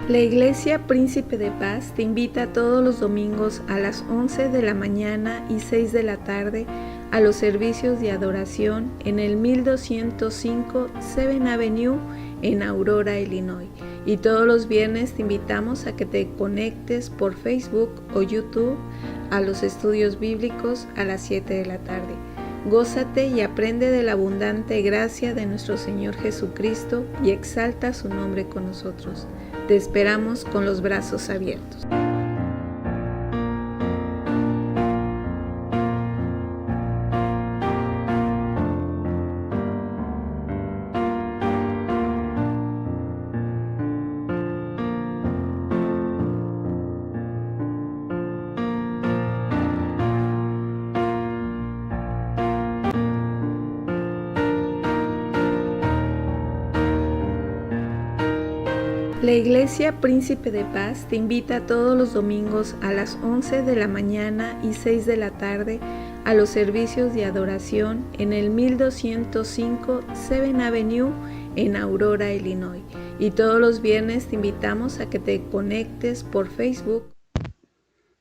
La Iglesia Príncipe de Paz te invita todos los domingos a las 11 de la mañana y 6 de la tarde a los servicios de adoración en el 1205 7th Avenue en Aurora, Illinois. Y todos los viernes te invitamos a que te conectes por Facebook o YouTube a los estudios bíblicos a las 7 de la tarde. Gózate y aprende de la abundante gracia de nuestro Señor Jesucristo y exalta su nombre con nosotros. Te esperamos con los brazos abiertos. La Iglesia Príncipe de Paz te invita todos los domingos a las 11 de la mañana y 6 de la tarde a los servicios de adoración en el 1205 7th Avenue en Aurora, Illinois. Y todos los viernes te invitamos a que te conectes por Facebook.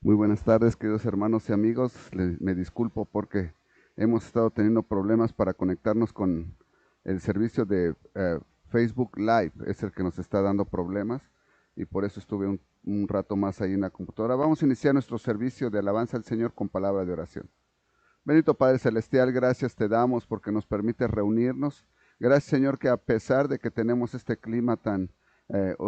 Muy buenas tardes, queridos hermanos y amigos. Me disculpo porque hemos estado teniendo problemas para conectarnos con el servicio de Facebook Live. Es el que nos está dando problemas y por eso estuve un rato más ahí en la computadora. Vamos a iniciar nuestro servicio de alabanza al Señor con palabra de oración. Bendito Padre Celestial, gracias te damos porque nos permite reunirnos. Gracias, Señor, que a pesar de que tenemos este clima tan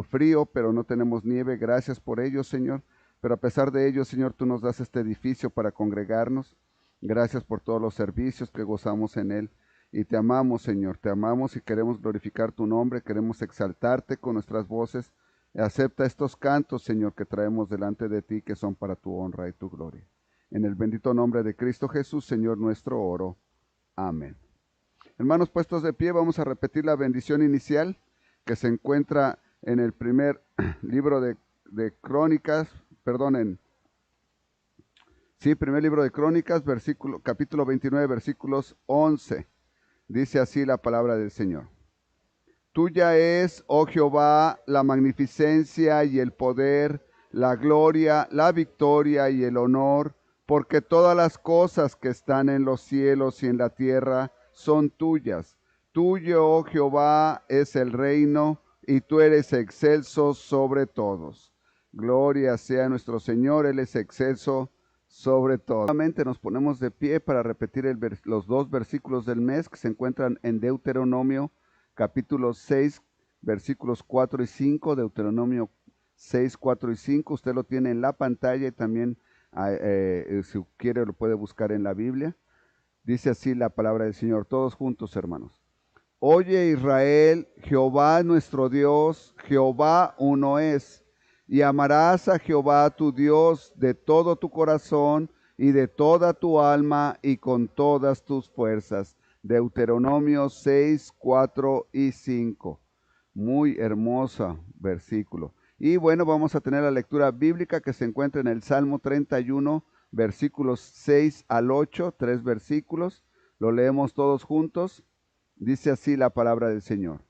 frío, pero no tenemos nieve, gracias por ello, Señor. Pero a pesar de ello, Señor, tú nos das este edificio para congregarnos. Gracias por todos los servicios que gozamos en él. Y te amamos, Señor, te amamos y queremos glorificar tu nombre, queremos exaltarte con nuestras voces. Acepta estos cantos, Señor, que traemos delante de ti, que son para tu honra y tu gloria. En el bendito nombre de Cristo Jesús, Señor nuestro, oro. Amén. Hermanos, puestos de pie, vamos a repetir la bendición inicial que se encuentra en el primer libro de Crónicas, primer libro de Crónicas, capítulo 29, versículos 11. Dice así la palabra del Señor. Tuya es, oh Jehová, la magnificencia y el poder, la gloria, la victoria y el honor, porque todas las cosas que están en los cielos y en la tierra son tuyas. Tuyo, oh Jehová, es el reino, y tú eres excelso sobre todos. Gloria sea nuestro Señor, Él es excelso sobre todo. Nuevamente nos ponemos de pie para repetir los dos versículos del mes que se encuentran en Deuteronomio capítulo 6, versículos 4 y 5, Deuteronomio 6, 4 y 5. Usted lo tiene en la pantalla y también si quiere lo puede buscar en la Biblia. Dice así la palabra del Señor, todos juntos, hermanos. Oye Israel, Jehová nuestro Dios, Jehová uno es. Y amarás a Jehová tu Dios de todo tu corazón y de toda tu alma y con todas tus fuerzas. Deuteronomio 6, 4 y 5. Muy hermoso versículo. Y bueno, vamos a tener la lectura bíblica que se encuentra en el Salmo 31, versículos 6 al 8, 3 versículos. Lo leemos todos juntos. Dice así la palabra del Señor.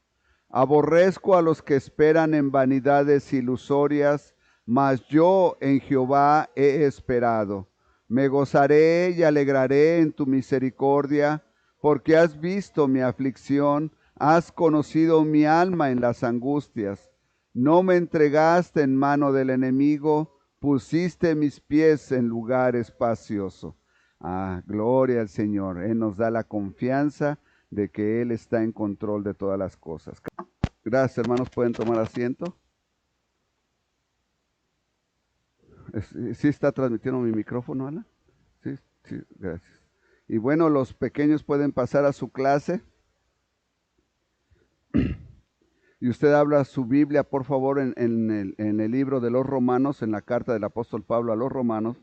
Aborrezco a los que esperan en vanidades ilusorias, mas yo en Jehová he esperado. Me gozaré y alegraré en tu misericordia, porque has visto mi aflicción, has conocido mi alma en las angustias. No me entregaste en mano del enemigo, pusiste mis pies en lugar espacioso. Gloria al Señor. Él nos da la confianza de que Él está en control de todas las cosas. Gracias, hermanos. ¿Pueden tomar asiento? ¿Sí está transmitiendo mi micrófono, Ana? Sí, gracias. Y bueno, los pequeños pueden pasar a su clase. Y usted abra su Biblia, por favor, en el libro de los Romanos, en la carta del apóstol Pablo a los Romanos.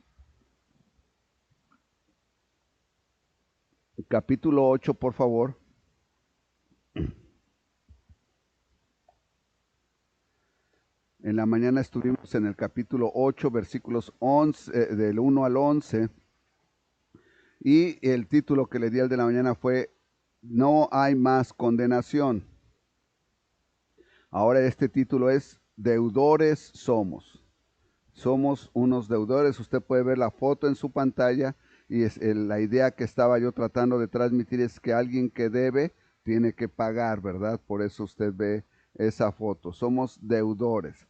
Capítulo 8, por favor. En la mañana estuvimos en el capítulo 8, versículos 11, del 1 al 11. Y el título que le di al de la mañana fue No hay más condenación. Ahora este título es deudores somos. Somos unos deudores. Usted puede ver la foto en su pantalla y la idea que estaba yo tratando de transmitir es que alguien que debe tiene que pagar, ¿verdad? Por eso usted ve esa foto. Somos deudores.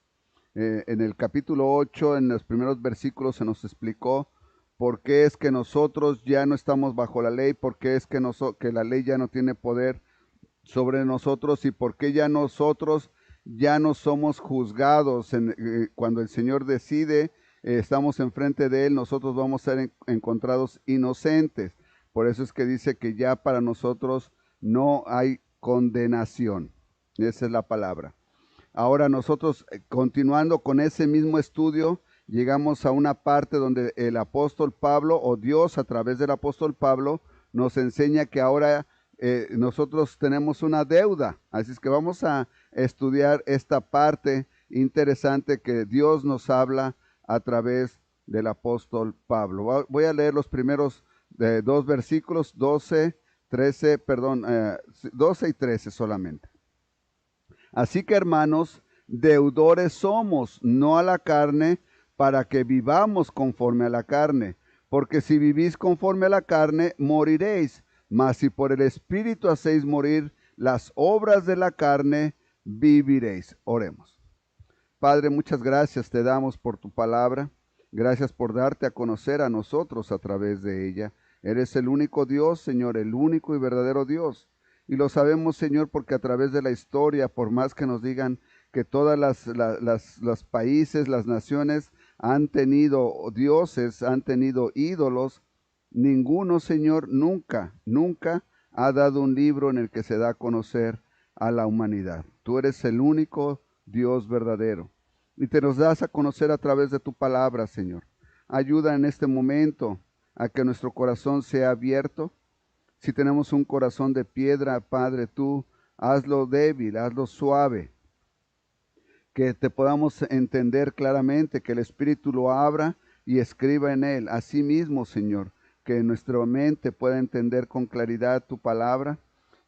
En el capítulo 8, en los primeros versículos, se nos explicó por qué es que nosotros ya no estamos bajo la ley, por qué es que la ley ya no tiene poder sobre nosotros y por qué ya nosotros ya no somos juzgados. Cuando el Señor decide, estamos enfrente de Él, nosotros vamos a ser encontrados inocentes. Por eso es que dice que ya para nosotros no hay condenación. Esa es la palabra. Ahora nosotros, continuando con ese mismo estudio, llegamos a una parte donde el apóstol Pablo, o Dios a través del apóstol Pablo, nos enseña que ahora nosotros tenemos una deuda. Así es que vamos a estudiar esta parte interesante que Dios nos habla a través del apóstol Pablo. Voy a leer los primeros dos versículos, 12 y 13 solamente. Así que, hermanos, deudores somos, no a la carne, para que vivamos conforme a la carne. Porque si vivís conforme a la carne, moriréis. Mas si por el Espíritu hacéis morir las obras de la carne, viviréis. Oremos. Padre, muchas gracias te damos por tu palabra. Gracias por darte a conocer a nosotros a través de ella. Eres el único Dios, Señor, el único y verdadero Dios. Y lo sabemos, Señor, porque a través de la historia, por más que nos digan que todas los países, las naciones han tenido dioses, han tenido ídolos, ninguno, Señor, nunca ha dado un libro en el que se da a conocer a la humanidad. Tú eres el único Dios verdadero y te nos das a conocer a través de tu palabra, Señor. Ayuda en este momento a que nuestro corazón sea abierto. Si tenemos un corazón de piedra, Padre, tú hazlo débil, hazlo suave, que te podamos entender claramente, que el Espíritu lo abra y escriba en él. Asimismo, Señor, que nuestra mente pueda entender con claridad tu palabra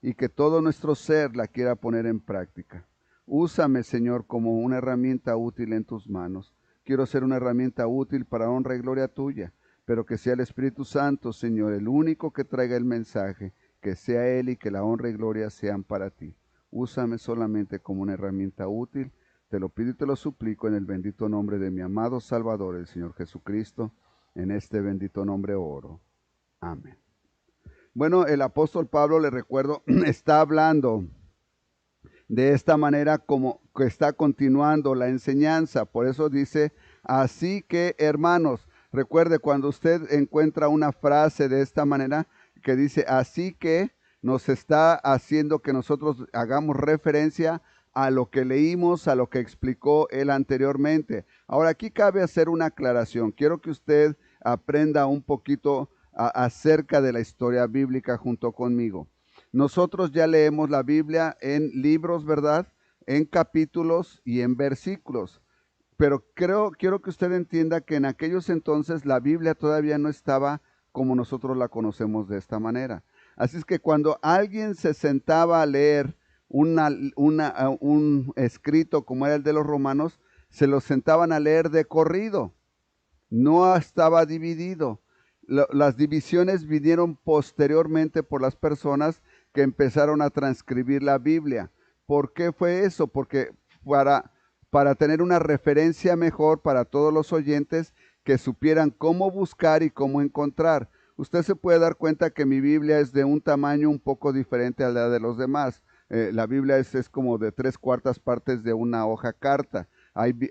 y que todo nuestro ser la quiera poner en práctica. Úsame, Señor, como una herramienta útil en tus manos. Quiero ser una herramienta útil para honra y gloria tuya, pero que sea el Espíritu Santo, Señor, el único que traiga el mensaje, que sea Él y que la honra y gloria sean para ti. Úsame solamente como una herramienta útil. Te lo pido y te lo suplico en el bendito nombre de mi amado Salvador, el Señor Jesucristo. En este bendito nombre oro. Amén. Bueno, el apóstol Pablo, le recuerdo, está hablando de esta manera como que está continuando la enseñanza. Por eso dice, así que, hermanos, recuerde, cuando usted encuentra una frase de esta manera que dice, así que, nos está haciendo que nosotros hagamos referencia a lo que leímos, a lo que explicó él anteriormente. Ahora, aquí cabe hacer una aclaración. Quiero que usted aprenda un poquito acerca de la historia bíblica junto conmigo. Nosotros ya leemos la Biblia en libros, ¿verdad? En capítulos y en versículos. Pero quiero que usted entienda que en aquellos entonces la Biblia todavía no estaba como nosotros la conocemos de esta manera. Así es que cuando alguien se sentaba a leer un escrito como era el de los romanos, se lo sentaban a leer de corrido. No estaba dividido. Las divisiones vinieron posteriormente por las personas que empezaron a transcribir la Biblia. ¿Por qué fue eso? Porque para tener una referencia mejor para todos los oyentes que supieran cómo buscar y cómo encontrar. Usted se puede dar cuenta que mi Biblia es de un tamaño un poco diferente a la de los demás. La Biblia es como de 3/4 partes de una hoja carta.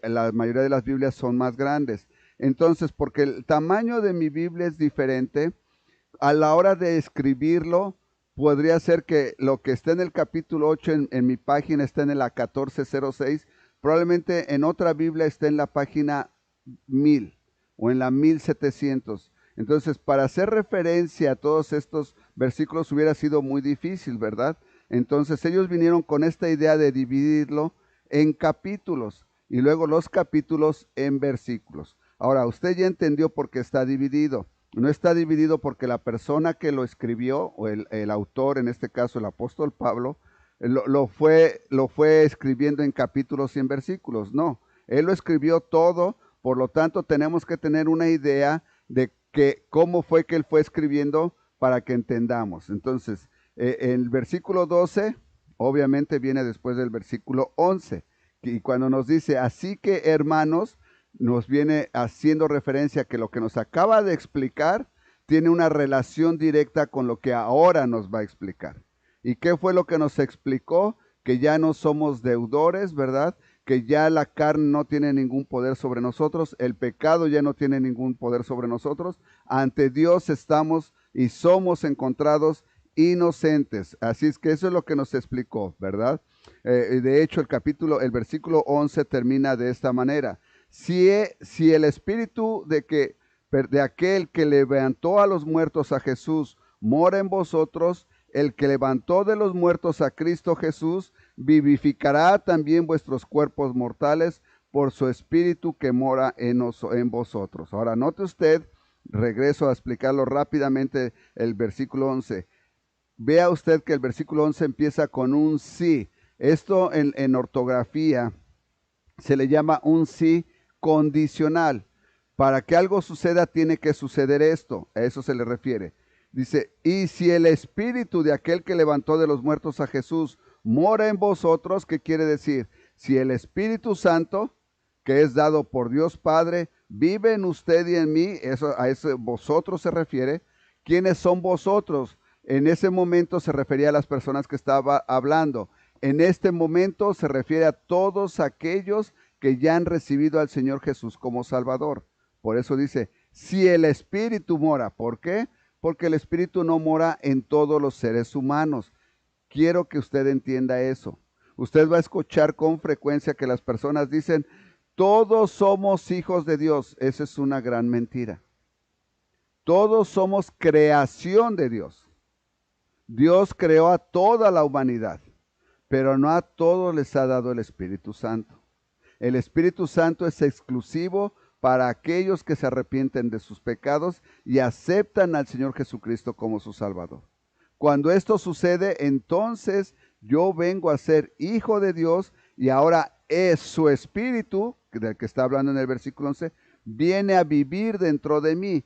La mayoría de las Biblias son más grandes. Entonces, porque el tamaño de mi Biblia es diferente, a la hora de escribirlo, podría ser que lo que esté en el capítulo 8 en mi página esté en la 1406, probablemente en otra Biblia esté en la página 1000 o en la 1700. Entonces, para hacer referencia a todos estos versículos hubiera sido muy difícil, ¿verdad? Entonces, ellos vinieron con esta idea de dividirlo en capítulos y luego los capítulos en versículos. Ahora, usted ya entendió por qué está dividido. No está dividido porque la persona que lo escribió, o el autor, en este caso el apóstol Pablo, lo fue escribiendo en capítulos y en versículos. No, Él lo escribió todo, por lo tanto tenemos que tener una idea de cómo fue que Él fue escribiendo para que entendamos. Entonces, el versículo 12 obviamente viene después del versículo 11. Y cuando nos dice, así que hermanos, nos viene haciendo referencia a que lo que nos acaba de explicar tiene una relación directa con lo que ahora nos va a explicar. ¿Y qué fue lo que nos explicó? Que ya no somos deudores, ¿verdad? Que ya la carne no tiene ningún poder sobre nosotros, el pecado ya no tiene ningún poder sobre nosotros. Ante Dios estamos y somos encontrados inocentes. Así es que eso es lo que nos explicó, ¿verdad? De hecho, el versículo 11 termina de esta manera. Si el espíritu de aquel que levantó a los muertos a Jesús mora en vosotros, el que levantó de los muertos a Cristo Jesús vivificará también vuestros cuerpos mortales por su espíritu que mora en vosotros. Ahora, note usted, regreso a explicarlo rápidamente el versículo 11. Vea usted que el versículo 11 empieza con un sí. Esto en ortografía se le llama un sí condicional. Para que algo suceda tiene que suceder esto. A eso se le refiere. Dice, y si el espíritu de aquel que levantó de los muertos a Jesús mora en vosotros, ¿qué quiere decir? Si el Espíritu Santo, que es dado por Dios Padre, vive en usted y en mí, a eso vosotros se refiere. ¿Quiénes son vosotros? En ese momento se refería a las personas que estaba hablando. En este momento se refiere a todos aquellos que ya han recibido al Señor Jesús como Salvador. Por eso dice, si el Espíritu mora. ¿Por qué? Porque el Espíritu no mora en todos los seres humanos. Quiero que usted entienda eso. Usted va a escuchar con frecuencia que las personas dicen, todos somos hijos de Dios. Esa es una gran mentira. Todos somos creación de Dios. Dios creó a toda la humanidad, pero no a todos les ha dado el Espíritu Santo. El Espíritu Santo es exclusivo para aquellos que se arrepienten de sus pecados y aceptan al Señor Jesucristo como su Salvador. Cuando esto sucede, entonces yo vengo a ser hijo de Dios y ahora es su Espíritu, del que está hablando en el versículo 11, viene a vivir dentro de mí.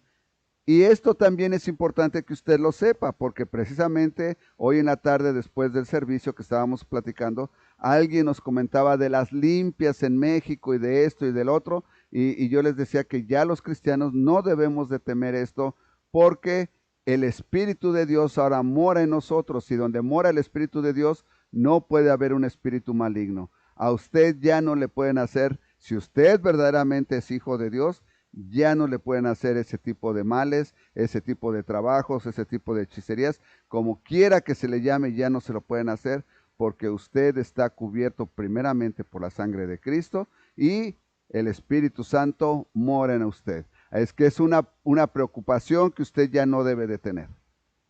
Y esto también es importante que usted lo sepa, porque precisamente hoy en la tarde, después del servicio que estábamos platicando, alguien nos comentaba de las limpias en México y de esto y del otro, y yo les decía que ya los cristianos no debemos de temer esto, porque el Espíritu de Dios ahora mora en nosotros, y donde mora el Espíritu de Dios no puede haber un espíritu maligno. A usted ya no le pueden hacer, si usted verdaderamente es hijo de Dios, ya no le pueden hacer ese tipo de males, ese tipo de trabajos, ese tipo de hechicerías, como quiera que se le llame, ya no se lo pueden hacer, porque usted está cubierto primeramente por la sangre de Cristo y el Espíritu Santo mora en usted. Es que es una preocupación que usted ya no debe de tener,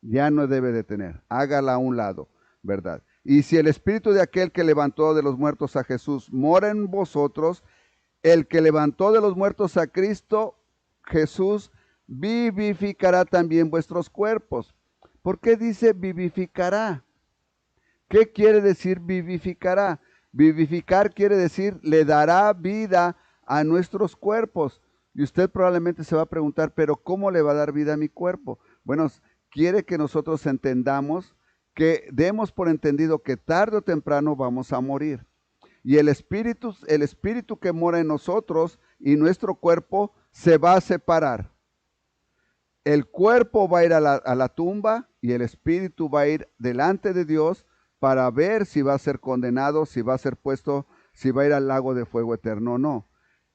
ya no debe de tener, hágala a un lado, ¿verdad? Y si el Espíritu de aquel que levantó de los muertos a Jesús mora en vosotros, el que levantó de los muertos a Cristo Jesús vivificará también vuestros cuerpos. ¿Por qué dice vivificará? ¿Qué quiere decir vivificará? Vivificar quiere decir le dará vida a nuestros cuerpos. Y usted probablemente se va a preguntar, pero ¿cómo le va a dar vida a mi cuerpo? Bueno, quiere que nosotros entendamos, que demos por entendido que tarde o temprano vamos a morir. Y el espíritu que mora en nosotros y nuestro cuerpo se va a separar. El cuerpo va a ir a la tumba y el espíritu va a ir delante de Dios para ver si va a ser condenado, si va a ser puesto, si va a ir al lago de fuego eterno o no.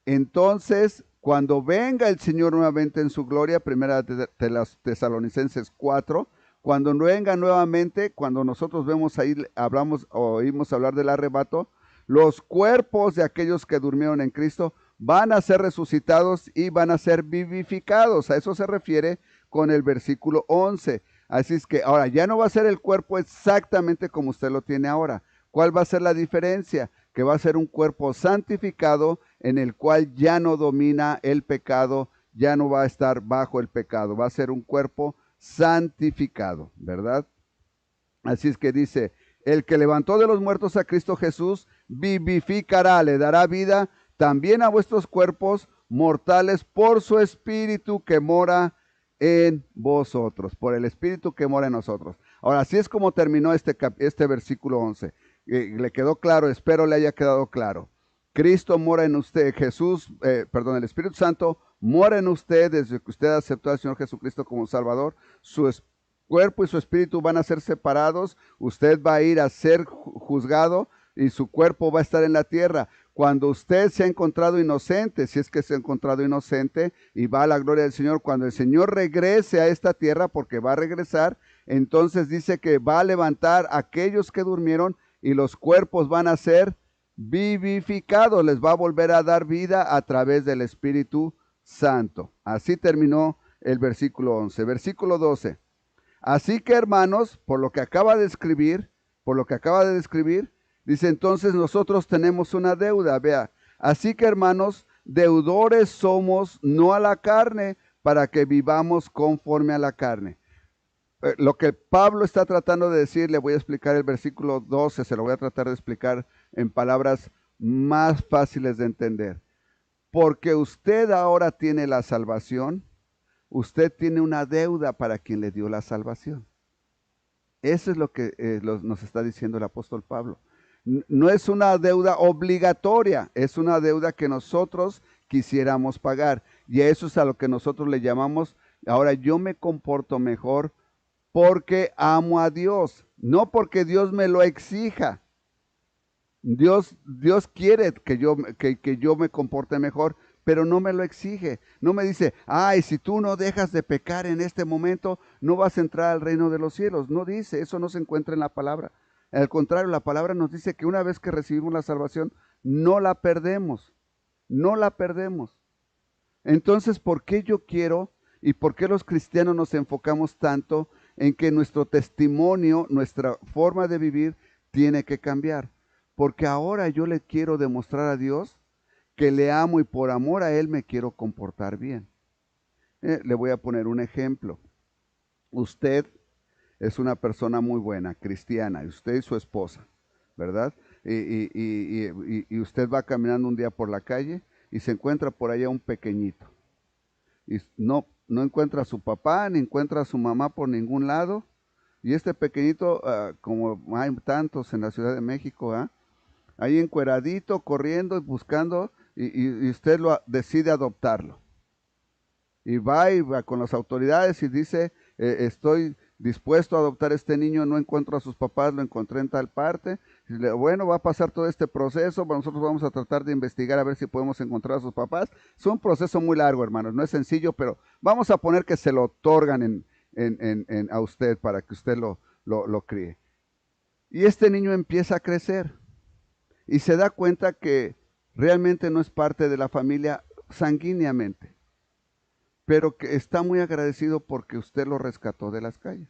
Entonces, cuando venga el Señor nuevamente en su gloria, primera de las Tesalonicenses 4, cuando venga nuevamente, cuando nosotros vemos ahí, oímos hablar del arrebato, los cuerpos de aquellos que durmieron en Cristo van a ser resucitados y van a ser vivificados. A eso se refiere con el versículo 11. Así es que ahora ya no va a ser el cuerpo exactamente como usted lo tiene ahora. ¿Cuál va a ser la diferencia? Que va a ser un cuerpo santificado en el cual ya no domina el pecado, ya no va a estar bajo el pecado. Va a ser un cuerpo santificado, ¿verdad? Así es que dice, El que levantó de los muertos a Cristo Jesús, vivificará, le dará vida también a vuestros cuerpos mortales por su Espíritu que mora en vosotros, por el Espíritu que mora en nosotros. Ahora, así es como terminó este versículo 11. ¿Le quedó claro? Espero le haya quedado claro. Cristo mora en usted, el Espíritu Santo mora en usted desde que usted aceptó al Señor Jesucristo como Salvador. Su cuerpo y su espíritu van a ser separados. Usted va a ir a ser juzgado y su cuerpo va a estar en la tierra. Cuando usted se ha encontrado inocente, si es que se ha encontrado inocente y va a la gloria del Señor, cuando el Señor regrese a esta tierra, porque va a regresar, entonces dice que va a levantar a aquellos que durmieron y los cuerpos van a ser vivificados, les va a volver a dar vida a través del Espíritu Santo. Así terminó el versículo 11. Versículo 12. Así que, hermanos, por lo que acaba de describir, dice, entonces nosotros tenemos una deuda, vea. Así que, hermanos, deudores somos no a la carne, para que vivamos conforme a la carne. Lo que Pablo está tratando de decir, le voy a explicar el versículo 12, se lo voy a tratar de explicar en palabras más fáciles de entender. Porque usted ahora tiene la salvación, usted tiene una deuda para quien le dio la salvación. Eso es lo que nos está diciendo el apóstol Pablo. No es una deuda obligatoria, es una deuda que nosotros quisiéramos pagar. Y a eso es a lo que nosotros le llamamos, ahora yo me comporto mejor porque amo a Dios, no porque Dios me lo exija. Dios quiere que yo me comporte mejor, pero no me lo exige. No me dice, ay, si tú no dejas de pecar en este momento, no vas a entrar al reino de los cielos. No dice, eso no se encuentra en la palabra. Al contrario, la palabra nos dice que una vez que recibimos la salvación, no la perdemos. No la perdemos. Entonces, ¿por qué yo quiero y por qué los cristianos nos enfocamos tanto en que nuestro testimonio, nuestra forma de vivir, tiene que cambiar? Porque ahora yo le quiero demostrar a Dios que le amo y por amor a Él me quiero comportar bien. Le voy a poner un ejemplo. Usted es una persona muy buena, cristiana, y usted y su esposa, ¿verdad? Y usted va caminando un día por la calle y se encuentra por allá un pequeñito. Y no encuentra a su papá, ni encuentra a su mamá por ningún lado. Y este pequeñito, como hay tantos en la Ciudad de México, ahí encueradito, corriendo y buscando, y usted decide adoptarlo. Y va con las autoridades y dice, estoy dispuesto a adoptar a este niño, no encuentro a sus papás, lo encontré en tal parte. Y bueno, va a pasar todo este proceso, nosotros vamos a tratar de investigar a ver si podemos encontrar a sus papás. Es un proceso muy largo, hermanos, no es sencillo, pero vamos a poner que se lo otorgan a usted para que usted lo críe. Y este niño empieza a crecer y se da cuenta que realmente no es parte de la familia sanguíneamente, pero que está muy agradecido porque usted lo rescató de las calles.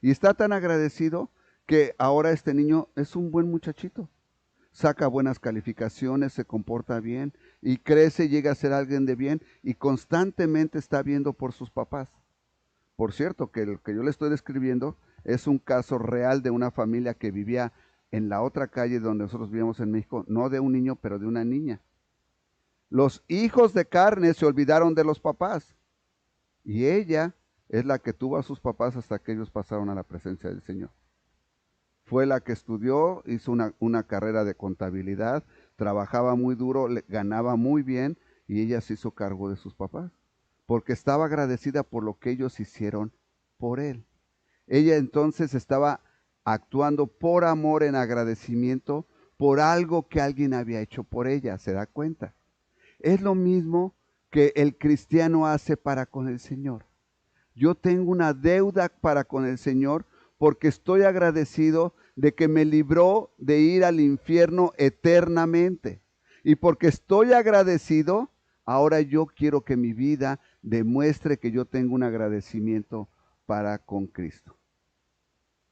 Y está tan agradecido que ahora este niño es un buen muchachito. Saca buenas calificaciones, se comporta bien y crece, llega a ser alguien de bien y constantemente está viendo por sus papás. Por cierto, que lo que yo le estoy describiendo es un caso real de una familia que vivía en la otra calle donde nosotros vivíamos en México, no de un niño, pero de una niña. Los hijos de carne se olvidaron de los papás y ella es la que tuvo a sus papás hasta que ellos pasaron a la presencia del Señor. Fue la que estudió, hizo una carrera de contabilidad, trabajaba muy duro, ganaba muy bien y ella se hizo cargo de sus papás, porque estaba agradecida por lo que ellos hicieron por él. Ella entonces estaba actuando por amor en agradecimiento por algo que alguien había hecho por ella, ¿se da cuenta? Es lo mismo que el cristiano hace para con el Señor. Yo tengo una deuda para con el Señor porque estoy agradecido de que me libró de ir al infierno eternamente. Y porque estoy agradecido, ahora yo quiero que mi vida demuestre que yo tengo un agradecimiento para con Cristo.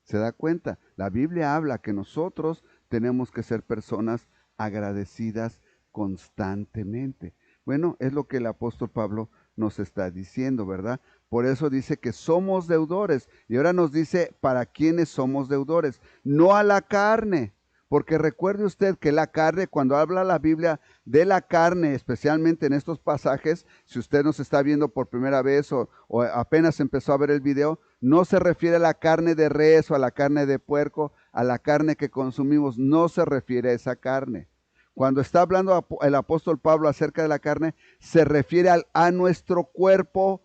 ¿Se da cuenta? La Biblia habla que nosotros tenemos que ser personas agradecidas constantemente. Bueno, es lo que el apóstol Pablo nos está diciendo, ¿verdad? Por eso dice que somos deudores. Y ahora nos dice para quiénes somos deudores. No a la carne. Porque recuerde usted que la carne, cuando habla la Biblia de la carne, especialmente en estos pasajes, si usted nos está viendo por primera vez o apenas empezó a ver el video, no se refiere a la carne de res o a la carne de puerco, a la carne que consumimos, no se refiere a esa carne. Cuando está hablando el apóstol Pablo acerca de la carne, se refiere a nuestro cuerpo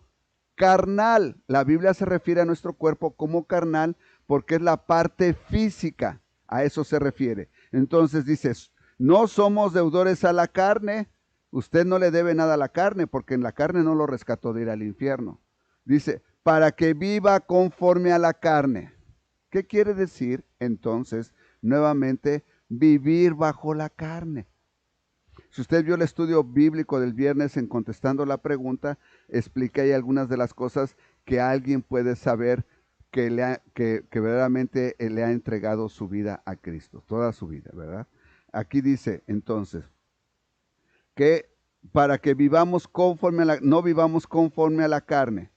carnal. La Biblia se refiere a nuestro cuerpo como carnal porque es la parte física. A eso se refiere. Entonces dice, no somos deudores a la carne. Usted no le debe nada a la carne porque en la carne no lo rescató de ir al infierno. Dice, para que viva conforme a la carne. ¿Qué quiere decir entonces nuevamente vivir bajo la carne? Si usted vio el estudio bíblico del viernes en contestando la pregunta, expliqué ahí algunas de las cosas que alguien puede saber que verdaderamente le ha entregado su vida a Cristo, toda su vida, ¿verdad? Aquí dice entonces que para que vivamos no vivamos conforme a la carne.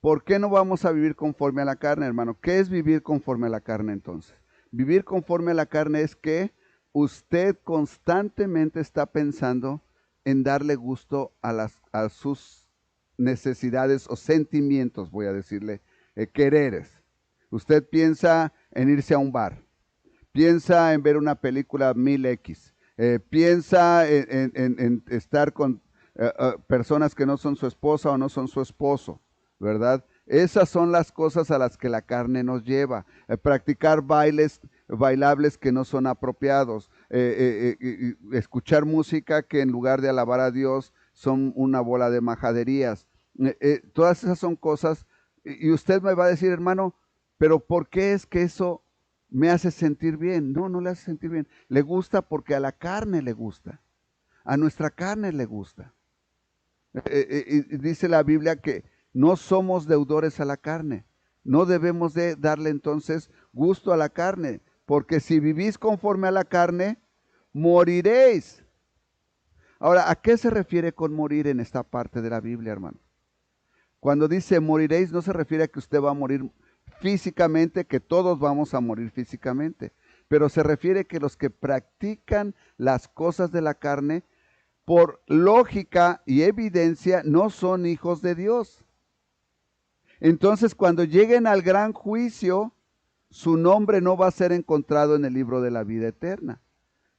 ¿Por qué no vamos a vivir conforme a la carne, hermano? ¿Qué es vivir conforme a la carne entonces? Vivir conforme a la carne es que usted constantemente está pensando en darle gusto a sus necesidades o sentimientos, voy a decirle, quereres. Usted piensa en irse a un bar, piensa en ver una película 1000X, piensa en estar con personas que no son su esposa o no son su esposo, ¿verdad? Esas son las cosas a las que la carne nos lleva. Practicar bailables que no son apropiados, escuchar música que en lugar de alabar a Dios son una bola de majaderías. Todas esas son cosas. Y usted me va a decir, hermano, pero ¿por qué es que eso me hace sentir bien? No, no le hace sentir bien. Le gusta porque a la carne le gusta. A nuestra carne le gusta. Dice la Biblia que no somos deudores a la carne. No debemos de darle entonces gusto a la carne, porque si vivís conforme a la carne, moriréis. Ahora, ¿a qué se refiere con morir en esta parte de la Biblia, hermano? Cuando dice moriréis, no se refiere a que usted va a morir físicamente, que todos vamos a morir físicamente, pero se refiere que los que practican las cosas de la carne, por lógica y evidencia, no son hijos de Dios. Entonces, cuando lleguen al gran juicio, su nombre no va a ser encontrado en el libro de la vida eterna.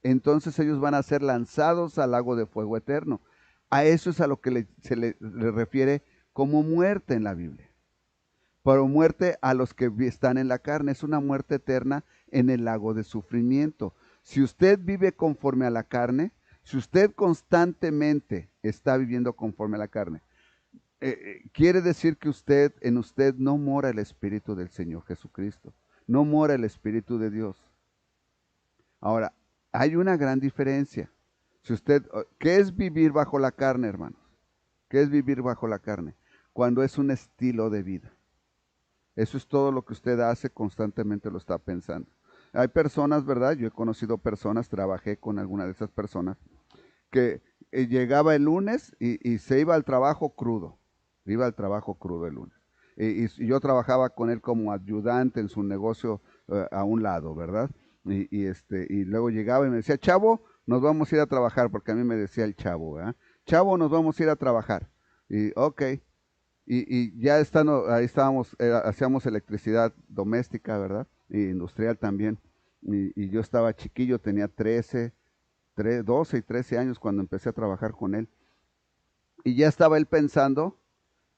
Entonces ellos van a ser lanzados al lago de fuego eterno. A eso es a lo que se le refiere como muerte en la Biblia. Pero muerte a los que están en la carne, es una muerte eterna en el lago de sufrimiento. Si usted vive conforme a la carne, si usted constantemente está viviendo conforme a la carne, quiere decir que en usted no mora el Espíritu del Señor Jesucristo, no mora el Espíritu de Dios. Ahora, hay una gran diferencia. ¿Qué es vivir bajo la carne, hermanos? ¿Qué es vivir bajo la carne? Cuando es un estilo de vida. Eso es todo lo que usted hace, constantemente lo está pensando. Hay personas, ¿verdad? Yo he conocido personas, trabajé con alguna de esas personas, que llegaba el lunes y se iba al trabajo crudo. Iba al trabajo crudo el lunes. Y yo trabajaba con él como ayudante en su negocio a un lado, ¿verdad? Y luego llegaba y me decía, chavo, nos vamos a ir a trabajar, porque a mí me decía el chavo, ¿verdad? Chavo, nos vamos a ir a trabajar. Y ok. Y ya estando, ahí estábamos, hacíamos electricidad doméstica, ¿verdad? Y industrial también. Y yo estaba chiquillo, tenía 12 y 13 años cuando empecé a trabajar con él. Y ya estaba él pensando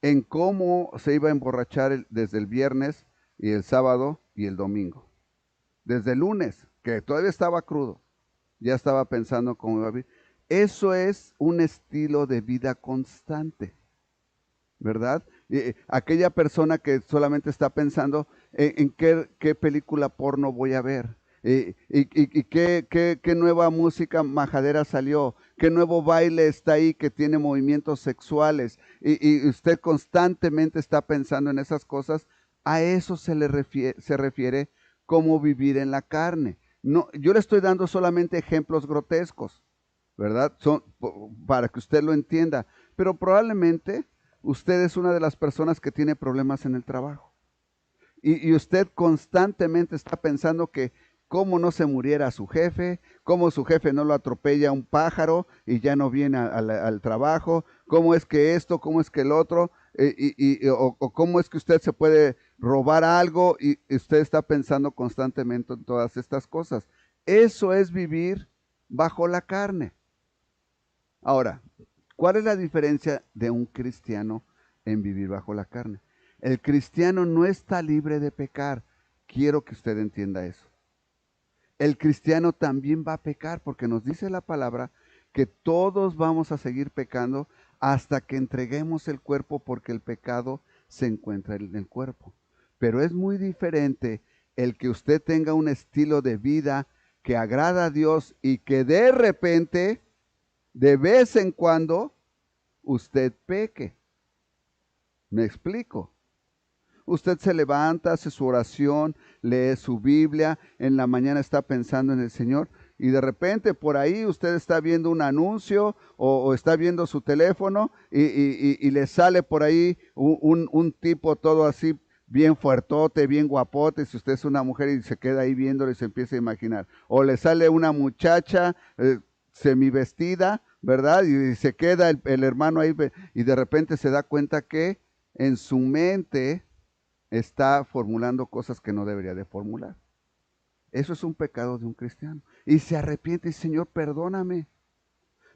en cómo se iba a emborrachar desde el viernes y el sábado y el domingo. Desde el lunes, que todavía estaba crudo, ya estaba pensando cómo iba a vivir. Eso es un estilo de vida constante, ¿verdad? Aquella persona que solamente está pensando en qué película porno voy a ver, y qué nueva música majadera salió, qué nuevo baile está ahí que tiene movimientos sexuales, y usted constantemente está pensando en esas cosas. A eso se refiere como vivir en la carne. No, yo le estoy dando solamente ejemplos grotescos, ¿verdad? Para que usted lo entienda, pero probablemente usted es una de las personas que tiene problemas en el trabajo. Y usted constantemente está pensando que cómo no se muriera su jefe, cómo su jefe no lo atropella un pájaro y ya no viene al trabajo, cómo es que esto, cómo es que el otro, o cómo es que usted se puede robar algo y usted está pensando constantemente en todas estas cosas. Eso es vivir bajo la carne. Ahora, ¿cuál es la diferencia de un cristiano en vivir bajo la carne? El cristiano no está libre de pecar. Quiero que usted entienda eso. El cristiano también va a pecar porque nos dice la palabra que todos vamos a seguir pecando hasta que entreguemos el cuerpo, porque el pecado se encuentra en el cuerpo. Pero es muy diferente el que usted tenga un estilo de vida que agrada a Dios y que de repente, de vez en cuando, usted peque. ¿Me explico? Usted se levanta, hace su oración, lee su Biblia, en la mañana está pensando en el Señor y de repente por ahí usted está viendo un anuncio o está viendo su teléfono y le sale por ahí un tipo todo así bien fuertote, bien guapote, si usted es una mujer y se queda ahí viéndolo y se empieza a imaginar. O le sale una muchacha semivestida, ¿verdad? Y se queda el hermano ahí y de repente se da cuenta que en su mente está formulando cosas que no debería de formular. Eso es un pecado de un cristiano. Y se arrepiente y Señor, perdóname.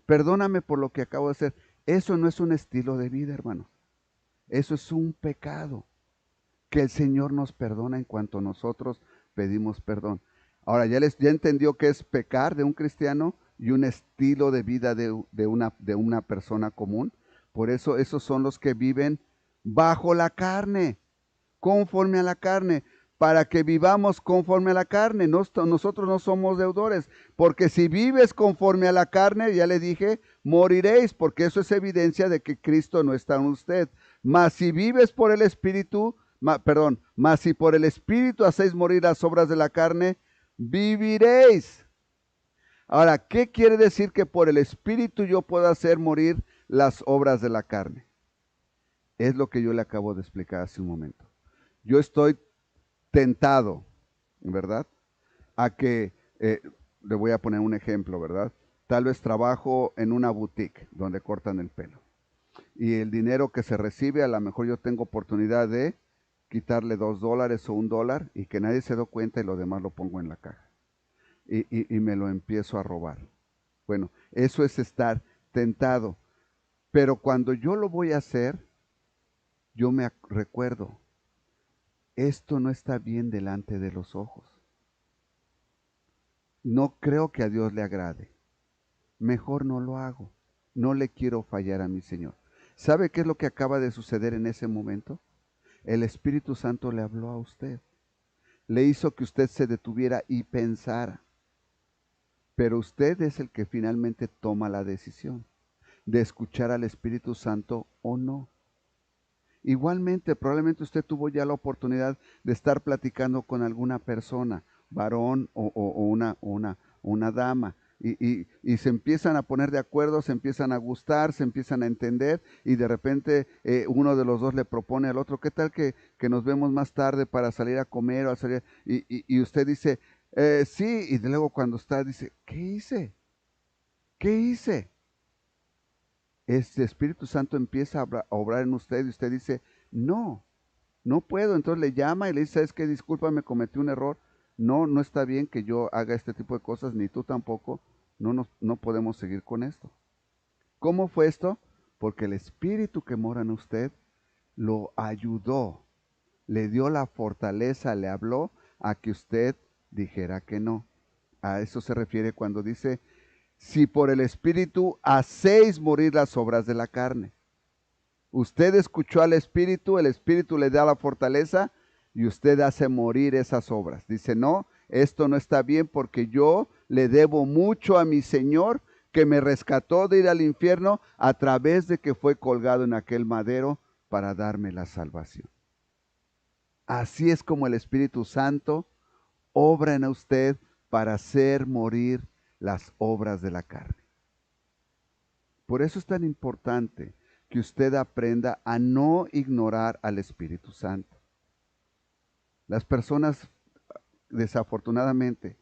Perdóname por lo que acabo de hacer. Eso no es un estilo de vida, hermano. Eso es un pecado que el Señor nos perdona en cuanto nosotros pedimos perdón. Ahora, ya entendió qué es pecar de un cristiano y un estilo de vida de una persona común. Por eso esos son los que viven bajo la carne, conforme a la carne, para que vivamos conforme a la carne. Nosotros no somos deudores, porque si vives conforme a la carne, ya le dije, moriréis, porque eso es evidencia de que Cristo no está en usted. Mas si vives por el Espíritu, mas si por el Espíritu hacéis morir las obras de la carne, viviréis. Ahora, ¿qué quiere decir que por el Espíritu yo puedo hacer morir las obras de la carne? Es lo que yo le acabo de explicar hace un momento. Yo estoy tentado, ¿verdad? A que, le voy a poner un ejemplo, ¿verdad? Tal vez trabajo en una boutique donde cortan el pelo. Y el dinero que se recibe, a lo mejor yo tengo oportunidad de quitarle $2 o $1 y que nadie se dé cuenta y lo demás lo pongo en la caja. Y me lo empiezo a robar. Bueno, eso es estar tentado. Pero cuando yo lo voy a hacer, yo me recuerdo, esto no está bien delante de los ojos. No creo que a Dios le agrade. Mejor no lo hago. No le quiero fallar a mi Señor. ¿Sabe qué es lo que acaba de suceder en ese momento? El Espíritu Santo le habló a usted. Le hizo que usted se detuviera y pensara. Pero usted es el que finalmente toma la decisión de escuchar al Espíritu Santo o no. Igualmente, probablemente usted tuvo ya la oportunidad de estar platicando con alguna persona, varón o una dama, y se empiezan a poner de acuerdo, se empiezan a gustar, se empiezan a entender, y de repente uno de los dos le propone al otro, ¿qué tal que nos vemos más tarde para salir a comer o a salir? Y usted dice, sí, y luego cuando está, dice, ¿qué hice? ¿Qué hice? Este Espíritu Santo empieza a obrar en usted y usted dice, no puedo. Entonces le llama y le dice, ¿sabes qué? Discúlpame, cometí un error. No está bien que yo haga este tipo de cosas, ni tú tampoco. No podemos seguir con esto. ¿Cómo fue esto? Porque el Espíritu que mora en usted lo ayudó, le dio la fortaleza, le habló a que usted dijera que no. A eso se refiere cuando dice, si por el Espíritu hacéis morir las obras de la carne. Usted escuchó al Espíritu, el Espíritu le da la fortaleza y usted hace morir esas obras. Dice, no, esto no está bien porque yo le debo mucho a mi Señor que me rescató de ir al infierno a través de que fue colgado en aquel madero para darme la salvación. Así es como el Espíritu Santo obra en usted para hacer morir las obras de la carne. Por eso es tan importante que usted aprenda a no ignorar al Espíritu Santo. Las personas, desafortunadamente,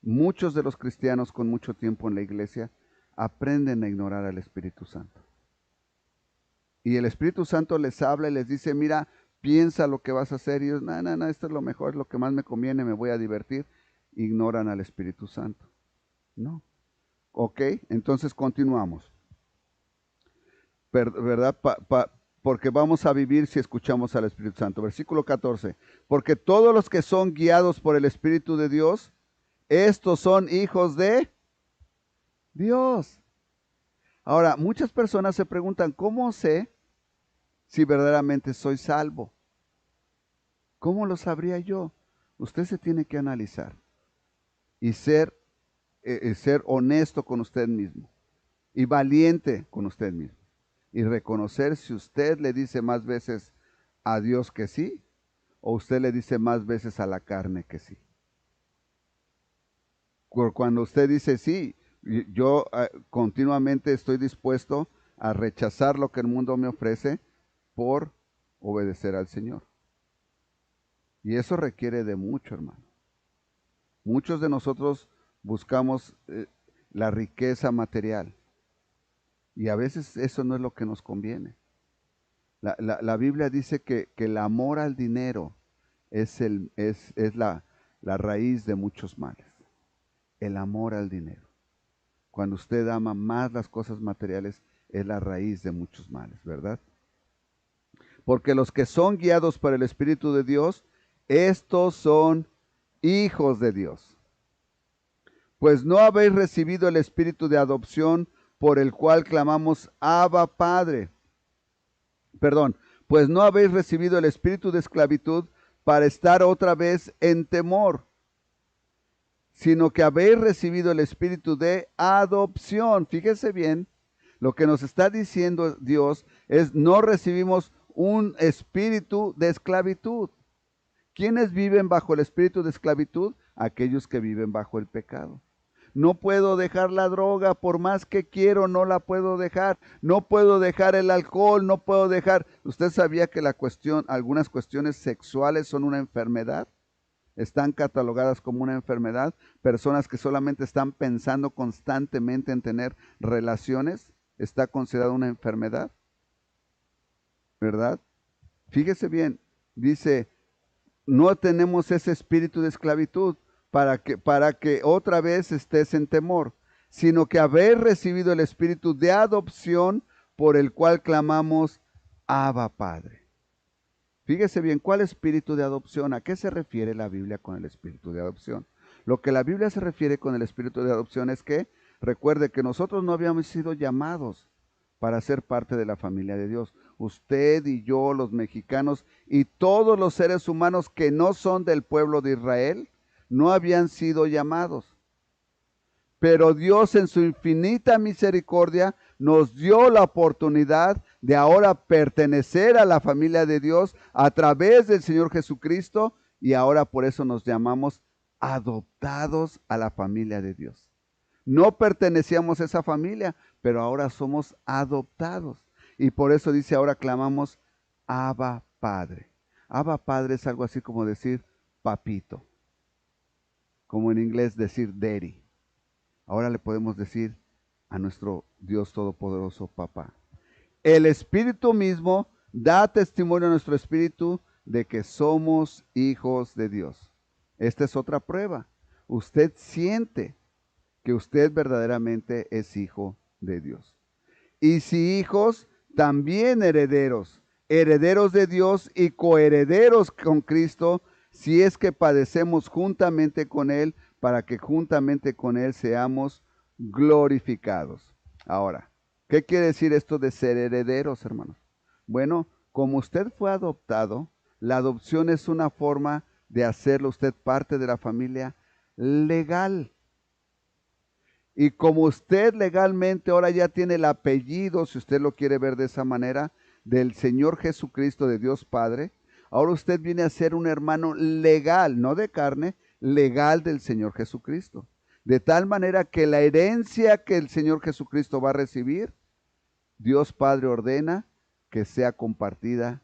muchos de los cristianos con mucho tiempo en la iglesia, aprenden a ignorar al Espíritu Santo. Y el Espíritu Santo les habla y les dice, mira, piensa lo que vas a hacer. Y ellos, no, esto es lo mejor, es lo que más me conviene, me voy a divertir. Ignoran al Espíritu Santo. No. Ok, entonces continuamos. ¿Verdad? Porque vamos a vivir si escuchamos al Espíritu Santo. Versículo 14. Porque todos los que son guiados por el Espíritu de Dios, estos son hijos de Dios. Ahora, muchas personas se preguntan, ¿cómo sé si verdaderamente soy salvo? ¿Cómo lo sabría yo? Usted se tiene que analizar y ser honesto con usted mismo y valiente con usted mismo y reconocer si usted le dice más veces a Dios que sí o usted le dice más veces a la carne que sí. Cuando usted dice sí, yo continuamente estoy dispuesto a rechazar lo que el mundo me ofrece por obedecer al Señor. Y eso requiere de mucho, hermano. Muchos de nosotros buscamos la riqueza material y a veces eso no es lo que nos conviene. La Biblia dice que el amor al dinero es la raíz de muchos males. El amor al dinero. Cuando usted ama más las cosas materiales, es la raíz de muchos males, ¿verdad? Porque los que son guiados por el Espíritu de Dios, estos son hijos de Dios. Pues no habéis recibido el espíritu de adopción por el cual clamamos, Abba, Padre. Pues no habéis recibido el espíritu de esclavitud para estar otra vez en temor, sino que habéis recibido el espíritu de adopción. Fíjese bien, lo que nos está diciendo Dios es, no recibimos un espíritu de esclavitud. ¿Quiénes viven bajo el espíritu de esclavitud? Aquellos que viven bajo el pecado. No puedo dejar la droga, por más que quiero, no la puedo dejar. No puedo dejar el alcohol, no puedo dejar. ¿Usted sabía que algunas cuestiones sexuales son una enfermedad? Están catalogadas como una enfermedad. Personas que solamente están pensando constantemente en tener relaciones, está considerada una enfermedad, ¿verdad? Fíjese bien, dice, no tenemos ese espíritu de esclavitud para que otra vez estés en temor, sino que habéis recibido el espíritu de adopción por el cual clamamos, Abba, Padre. Fíjese bien, ¿cuál espíritu de adopción? ¿A qué se refiere la Biblia con el espíritu de adopción? Lo que la Biblia se refiere con el espíritu de adopción es que, recuerde que nosotros no habíamos sido llamados para ser parte de la familia de Dios. Usted y yo, los mexicanos y todos los seres humanos que no son del pueblo de Israel, no habían sido llamados. Pero Dios en su infinita misericordia nos dio la oportunidad de ahora pertenecer a la familia de Dios a través del Señor Jesucristo, y ahora por eso nos llamamos adoptados a la familia de Dios. No pertenecíamos a esa familia, pero ahora somos adoptados. Y por eso dice, ahora clamamos, Abba, Padre. Abba, Padre es algo así como decir papito. Como en inglés decir daddy. Ahora le podemos decir a nuestro Dios Todopoderoso, papá. El Espíritu mismo da testimonio a nuestro espíritu de que somos hijos de Dios. Esta es otra prueba. Usted siente que usted verdaderamente es hijo de Dios. Y si hijos, también herederos, herederos de Dios y coherederos con Cristo, si es que padecemos juntamente con Él, para que juntamente con Él seamos glorificados. Ahora, ¿qué quiere decir esto de ser herederos, hermanos? Bueno, como usted fue adoptado, la adopción es una forma de hacerlo usted parte de la familia legal. Y como usted legalmente ahora ya tiene el apellido, si usted lo quiere ver de esa manera, del Señor Jesucristo, de Dios Padre, ahora usted viene a ser un hermano legal, no de carne, legal del Señor Jesucristo. De tal manera que la herencia que el Señor Jesucristo va a recibir, Dios Padre ordena que sea compartida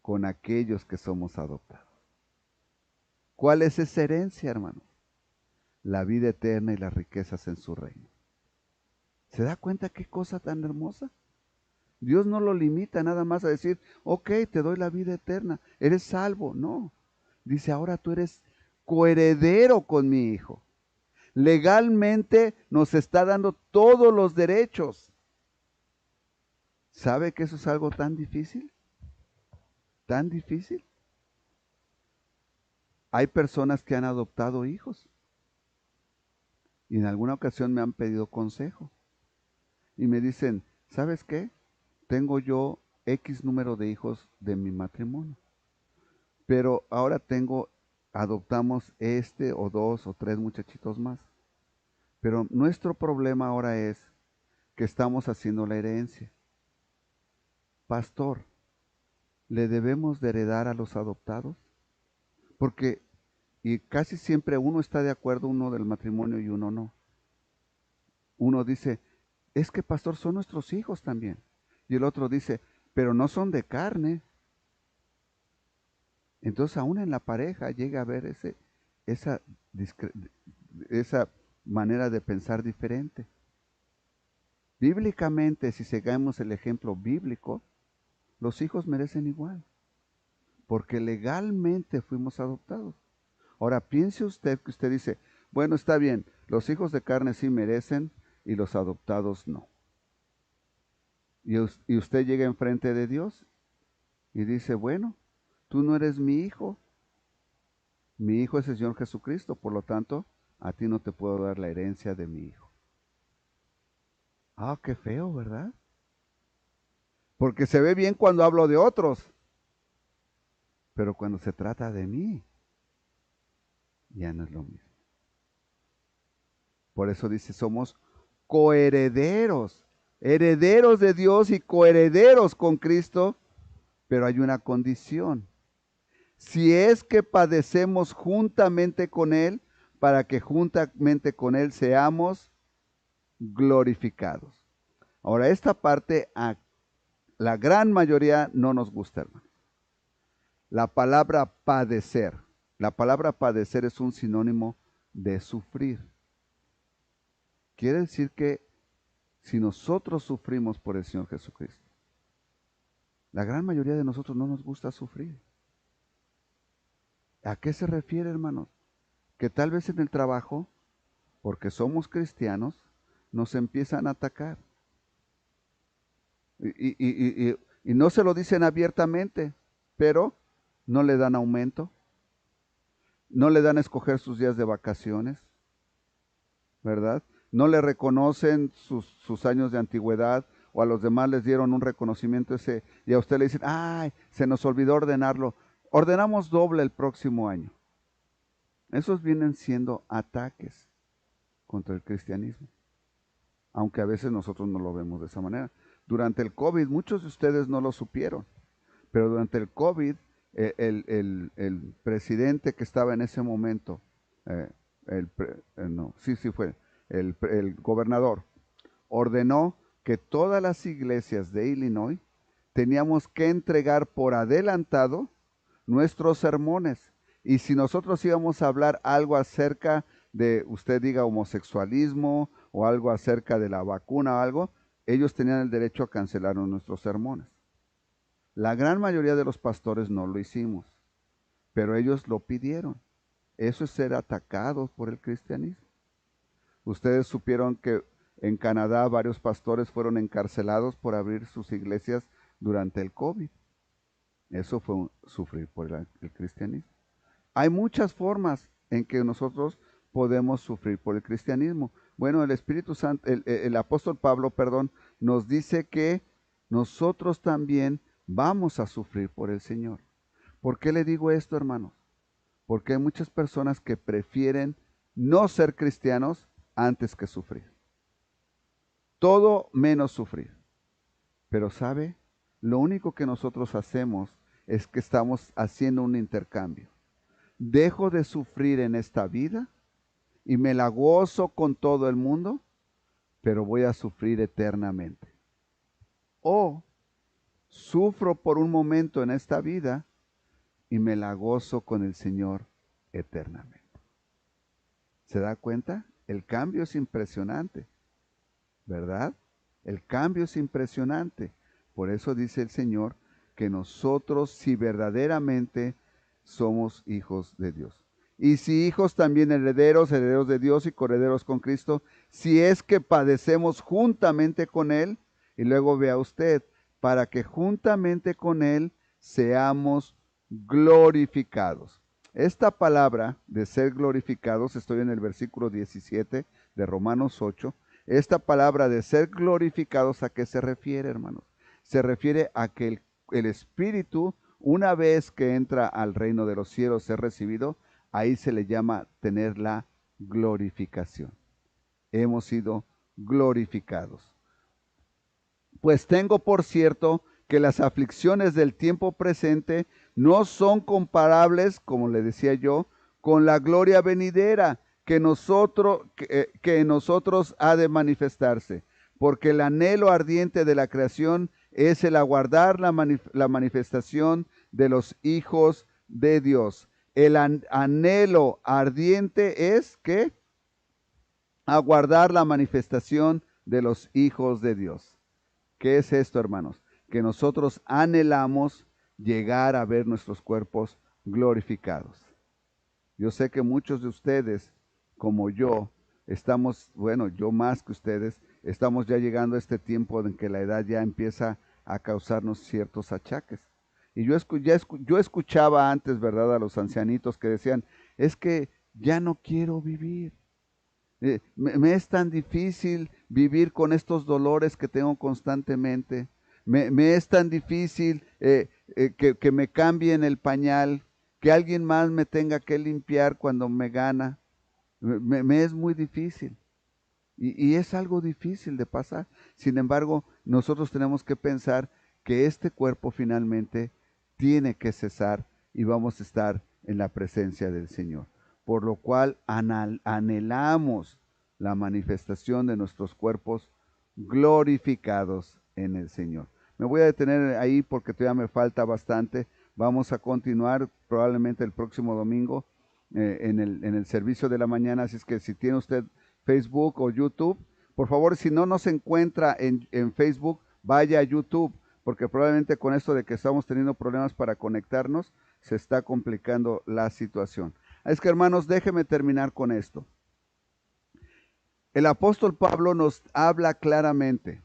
con aquellos que somos adoptados. ¿Cuál es esa herencia, hermano? La vida eterna y las riquezas en su reino. ¿Se da cuenta qué cosa tan hermosa? Dios no lo limita nada más a decir, ok, te doy la vida eterna, eres salvo. No, dice, ahora tú eres coheredero con mi hijo. Legalmente nos está dando todos los derechos. ¿Sabe que eso es algo tan difícil? ¿Tan difícil? Hay personas que han adoptado hijos y en alguna ocasión me han pedido consejo y me dicen, ¿sabes qué? Tengo yo X número de hijos de mi matrimonio, pero ahora adoptamos este o dos o tres muchachitos más. Pero nuestro problema ahora es que estamos haciendo la herencia. Pastor, ¿le debemos de heredar a los adoptados? Porque, y casi siempre uno está de acuerdo, uno del matrimonio y uno no. Uno dice, es que pastor, son nuestros hijos también. Y el otro dice, pero no son de carne. Entonces aún en la pareja llega a haber esa manera de pensar diferente. Bíblicamente, si seguimos el ejemplo bíblico, los hijos merecen igual, porque legalmente fuimos adoptados. Ahora piense usted que usted dice, bueno, está bien, los hijos de carne sí merecen y los adoptados no. Y usted llega enfrente de Dios y dice, bueno, tú no eres mi hijo es el Señor Jesucristo, por lo tanto, a ti no te puedo dar la herencia de mi hijo. Ah, qué feo, ¿verdad? Porque se ve bien cuando hablo de otros, pero cuando se trata de mí, ya no es lo mismo. Por eso dice, somos coherederos, herederos de Dios y coherederos con Cristo, pero hay una condición. Si es que padecemos juntamente con Él, para que juntamente con Él seamos glorificados. Ahora, esta parte a la gran mayoría no nos gusta, hermano. La palabra padecer es un sinónimo de sufrir. Quiere decir que si nosotros sufrimos por el Señor Jesucristo, la gran mayoría de nosotros no nos gusta sufrir. ¿A qué se refiere, hermanos? Que tal vez en el trabajo, porque somos cristianos, nos empiezan a atacar. Y no se lo dicen abiertamente, pero no le dan aumento, no le dan a escoger sus días de vacaciones, ¿verdad? No le reconocen sus años de antigüedad, o a los demás les dieron un reconocimiento ese, y a usted le dicen, ay, se nos olvidó ordenarlo, ordenamos doble el próximo año. Esos vienen siendo ataques contra el cristianismo, aunque a veces nosotros no lo vemos de esa manera. Durante el COVID, muchos de ustedes no lo supieron, pero durante el COVID, el presidente que estaba en ese momento, el gobernador, ordenó que todas las iglesias de Illinois teníamos que entregar por adelantado nuestros sermones. Y si nosotros íbamos a hablar algo acerca de, usted diga, homosexualismo o algo acerca de la vacuna o algo, ellos tenían el derecho a cancelar nuestros sermones. La gran mayoría de los pastores no lo hicimos, pero ellos lo pidieron. Eso es ser atacados por el cristianismo. Ustedes supieron que en Canadá varios pastores fueron encarcelados por abrir sus iglesias durante el COVID. Eso fue sufrir por el cristianismo. Hay muchas formas en que nosotros podemos sufrir por el cristianismo. Bueno, el Espíritu Santo, el apóstol Pablo, perdón, nos dice que nosotros también vamos a sufrir por el Señor. ¿Por qué le digo esto, hermanos? Porque hay muchas personas que prefieren no ser cristianos antes que sufrir. Todo menos sufrir. Pero ¿sabe? Lo único que nosotros hacemos es que estamos haciendo un intercambio. Dejo de sufrir en esta vida y me la gozo con todo el mundo, pero voy a sufrir eternamente. O sufro por un momento en esta vida y me la gozo con el Señor eternamente. ¿Se da cuenta? El cambio es impresionante, ¿verdad? El cambio es impresionante. Por eso dice el Señor que nosotros, si verdaderamente somos hijos de Dios. Y si hijos, también herederos, herederos de Dios y coherederos con Cristo, si es que padecemos juntamente con Él. Y luego vea usted, para que juntamente con Él seamos glorificados. Esta palabra de ser glorificados, estoy en el versículo 17 de Romanos 8, esta palabra de ser glorificados, ¿a qué se refiere, hermanos? Se refiere a que el Espíritu, una vez que entra al reino de los cielos, es recibido, ahí se le llama tener la glorificación. Hemos sido glorificados. Pues tengo por cierto que las aflicciones del tiempo presente no son comparables, como le decía yo, con la gloria venidera que en nosotros ha de manifestarse, porque el anhelo ardiente de la creación es el aguardar la manifestación de los hijos de Dios. El anhelo ardiente es ¿qué? Aguardar la manifestación de los hijos de Dios. ¿Qué es esto, hermanos? Que nosotros anhelamos llegar a ver nuestros cuerpos glorificados. Yo sé que muchos de ustedes, como yo, estamos, bueno, yo más que ustedes, estamos ya llegando a este tiempo en que la edad ya empieza a causarnos ciertos achaques. Y yo escuchaba antes, ¿verdad?, a los ancianitos que decían, es que ya no quiero vivir. Me es tan difícil vivir con estos dolores que tengo constantemente. Me es tan difícil que me cambien el pañal, que alguien más me tenga que limpiar cuando me gana. Me es muy difícil. Y es algo difícil de pasar. Sin embargo, nosotros tenemos que pensar que este cuerpo finalmente tiene que cesar y vamos a estar en la presencia del Señor. Por lo cual anhelamos la manifestación de nuestros cuerpos glorificados en el Señor. Me voy a detener ahí porque todavía me falta bastante. Vamos a continuar probablemente el próximo domingo en el servicio de la mañana. Así es que si tiene usted Facebook o YouTube, por favor, si no nos encuentra en Facebook, vaya a YouTube, porque probablemente con esto de que estamos teniendo problemas para conectarnos, se está complicando la situación. Es que, hermanos, déjenme terminar con esto. El apóstol Pablo nos habla claramente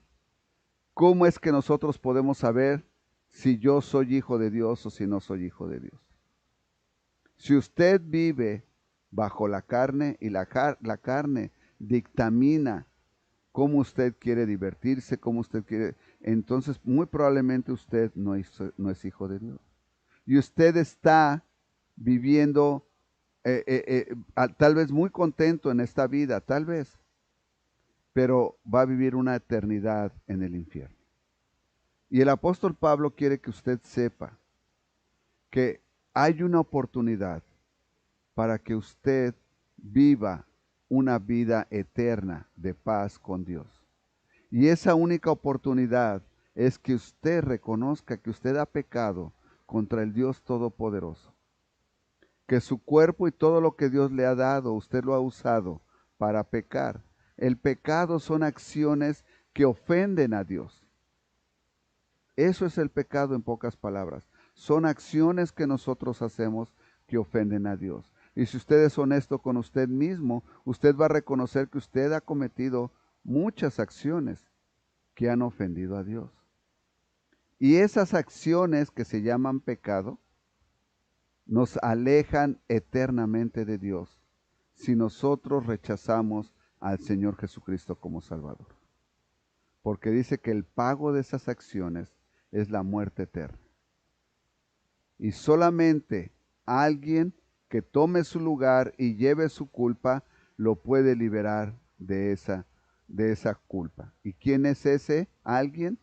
cómo es que nosotros podemos saber si yo soy hijo de Dios o si no soy hijo de Dios. Si usted vive bajo la carne y la carne dictamina cómo usted quiere divertirse, cómo usted quiere, entonces muy probablemente usted no es hijo de Dios. Y usted está viviendo tal vez muy contento en esta vida, tal vez, pero va a vivir una eternidad en el infierno. Y el apóstol Pablo quiere que usted sepa que hay una oportunidad para que usted viva una vida eterna de paz con Dios. Y esa única oportunidad es que usted reconozca que usted ha pecado contra el Dios Todopoderoso. Que su cuerpo y todo lo que Dios le ha dado, usted lo ha usado para pecar. El pecado son acciones que ofenden a Dios. Eso es el pecado en pocas palabras. Son acciones que nosotros hacemos que ofenden a Dios. Y si usted es honesto con usted mismo, usted va a reconocer que usted ha cometido muchas acciones que han ofendido a Dios. Y esas acciones que se llaman pecado, nos alejan eternamente de Dios si nosotros rechazamos al Señor Jesucristo como Salvador. Porque dice que el pago de esas acciones es la muerte eterna. Y solamente alguien que tome su lugar y lleve su culpa lo puede liberar de esa culpa. ¿Y quién es ese alguien?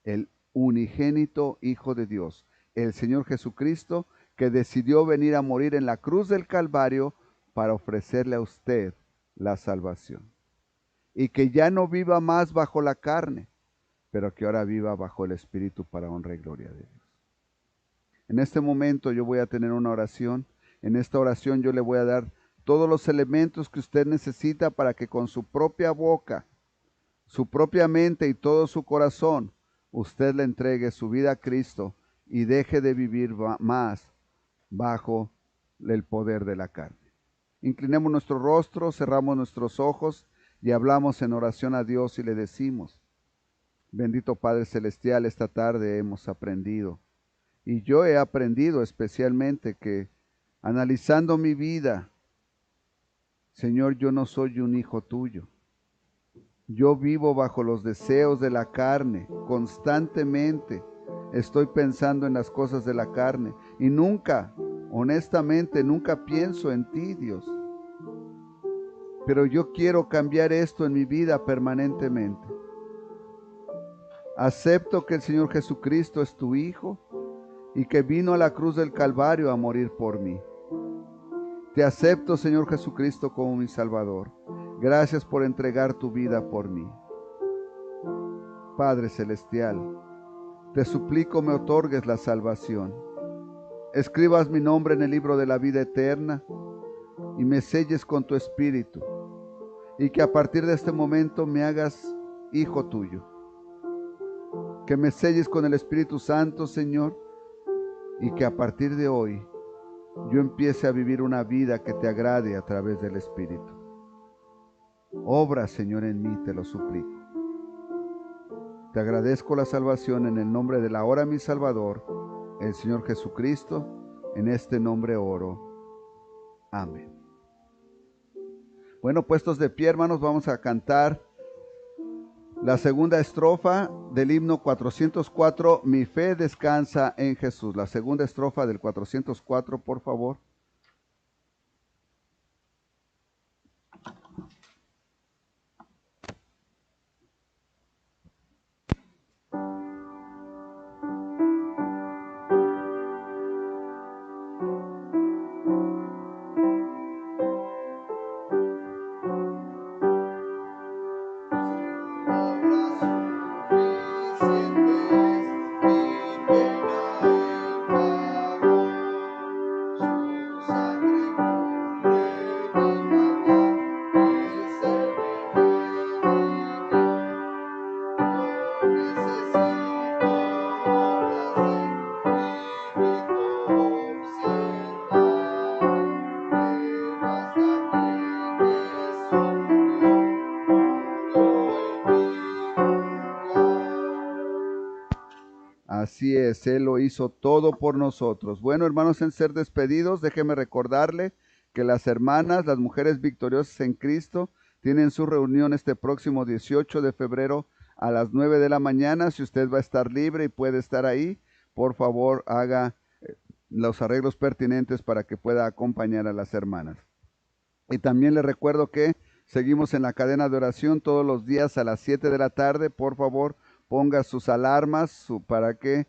El unigénito Hijo de Dios, el Señor Jesucristo, que decidió venir a morir en la cruz del Calvario para ofrecerle a usted la salvación. Y que ya no viva más bajo la carne, pero que ahora viva bajo el Espíritu para honra y gloria de Dios. En este momento yo voy a tener una oración. En esta oración yo le voy a dar todos los elementos que usted necesita para que con su propia boca, su propia mente y todo su corazón, usted le entregue su vida a Cristo y deje de vivir más bajo el poder de la carne. Inclinemos nuestro rostro, cerramos nuestros ojos y hablamos en oración a Dios y le decimos: bendito Padre Celestial, esta tarde hemos aprendido, y yo he aprendido especialmente que analizando mi vida, Señor, yo no soy un hijo tuyo. Yo vivo bajo los deseos de la carne, constantemente estoy pensando en las cosas de la carne y nunca, honestamente, nunca pienso en ti, Dios. Pero yo quiero cambiar esto en mi vida permanentemente. Acepto que el Señor Jesucristo es tu Hijo y que vino a la cruz del Calvario a morir por mí. Te acepto, Señor Jesucristo, como mi Salvador. Gracias por entregar tu vida por mí. Padre Celestial, te suplico me otorgues la salvación. Escribas mi nombre en el libro de la vida eterna y me selles con tu Espíritu, y que a partir de este momento me hagas hijo tuyo. Que me selles con el Espíritu Santo, Señor, y que a partir de hoy yo empiece a vivir una vida que te agrade a través del Espíritu. Obra, Señor, en mí, te lo suplico. Te agradezco la salvación en el nombre del ahora mi Salvador, el Señor Jesucristo. En este nombre oro. Amén. Bueno, puestos de pie, hermanos, vamos a cantar la segunda estrofa del himno 404, Mi fe descansa en Jesús. La segunda estrofa del 404, por favor. Así es, Él lo hizo todo por nosotros. Bueno, hermanos, en ser despedidos, déjeme recordarle que las hermanas, las mujeres victoriosas en Cristo, tienen su reunión este próximo 18 de febrero a las 9 de la mañana. Si usted va a estar libre y puede estar ahí, por favor, haga los arreglos pertinentes para que pueda acompañar a las hermanas. Y también le recuerdo que seguimos en la cadena de oración todos los días a las 7 de la tarde. Por favor, ponga sus alarmas para que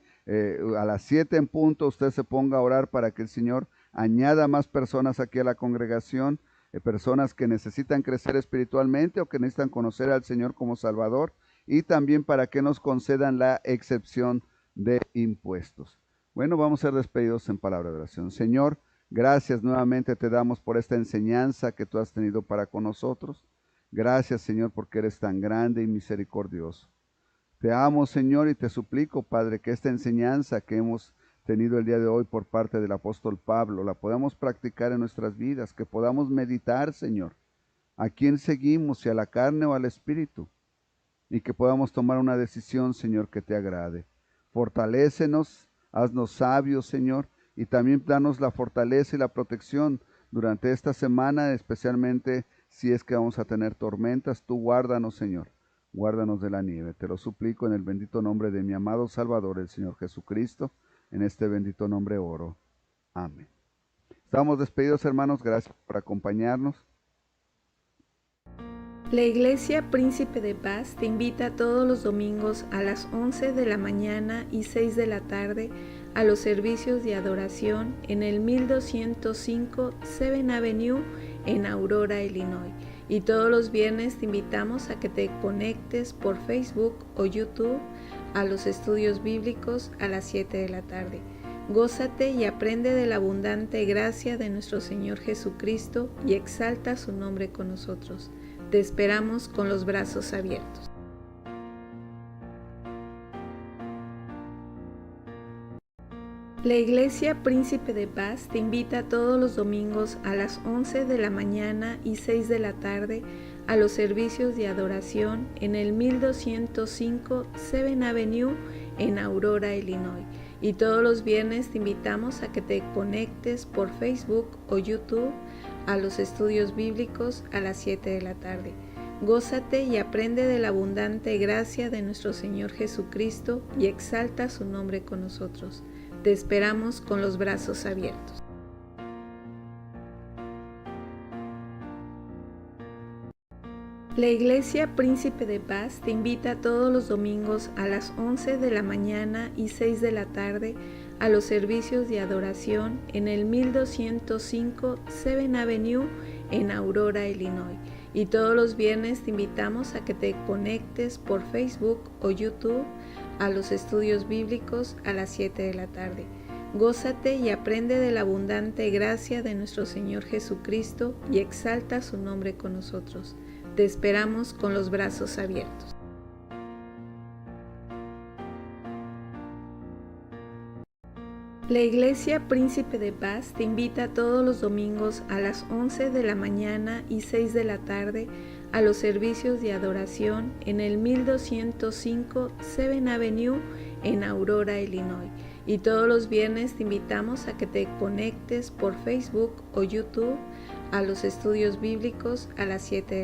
a las 7 en punto usted se ponga a orar para que el Señor añada más personas aquí a la congregación, personas que necesitan crecer espiritualmente o que necesitan conocer al Señor como Salvador, y también para que nos concedan la excepción de impuestos. Bueno, vamos a ser despedidos en palabra de oración. Señor, gracias nuevamente te damos por esta enseñanza que tú has tenido para con nosotros. Gracias, Señor, porque eres tan grande y misericordioso. Te amo, Señor, y te suplico, Padre, que esta enseñanza que hemos tenido el día de hoy por parte del apóstol Pablo la podamos practicar en nuestras vidas, que podamos meditar, Señor, a quién seguimos, si a la carne o al Espíritu, y que podamos tomar una decisión, Señor, que te agrade. Fortalécenos, haznos sabios, Señor, y también danos la fortaleza y la protección durante esta semana, especialmente si es que vamos a tener tormentas. Tú guárdanos, Señor. Guárdanos de la nieve. Te lo suplico en el bendito nombre de mi amado Salvador, el Señor Jesucristo. En este bendito nombre oro. Amén. Estamos despedidos, hermanos. Gracias por acompañarnos. La Iglesia Príncipe de Paz te invita todos los domingos a las 11 de la mañana y 6 de la tarde a los servicios de adoración en el 1205 7th Avenue en Aurora, Illinois. Y todos los viernes te invitamos a que te conectes por Facebook o YouTube a los estudios bíblicos a las 7 de la tarde. Gózate y aprende de la abundante gracia de nuestro Señor Jesucristo y exalta su nombre con nosotros. Te esperamos con los brazos abiertos. La Iglesia Príncipe de Paz te invita todos los domingos a las 11 de la mañana y 6 de la tarde a los servicios de adoración en el 1205 7th Avenue en Aurora, Illinois. Y todos los viernes te invitamos a que te conectes por Facebook o YouTube a los estudios bíblicos a las 7 de la tarde. Gózate y aprende de la abundante gracia de nuestro Señor Jesucristo y exalta su nombre con nosotros. Te esperamos con los brazos abiertos. La Iglesia Príncipe de Paz te invita todos los domingos a las 11 de la mañana y 6 de la tarde a los servicios de adoración en el 1205 7th Avenue en Aurora, Illinois. Y todos los viernes te invitamos a que te conectes por Facebook o YouTube a los estudios bíblicos a las 7 de la tarde. Gózate y aprende de la abundante gracia de nuestro Señor Jesucristo y exalta su nombre con nosotros. Te esperamos con los brazos abiertos. La Iglesia Príncipe de Paz te invita todos los domingos a las 11 de la mañana y 6 de la tarde a los servicios de adoración en el 1205 7th Avenue en Aurora, Illinois. Y todos los viernes te invitamos a que te conectes por Facebook o YouTube a los estudios bíblicos a las 7 de la tarde.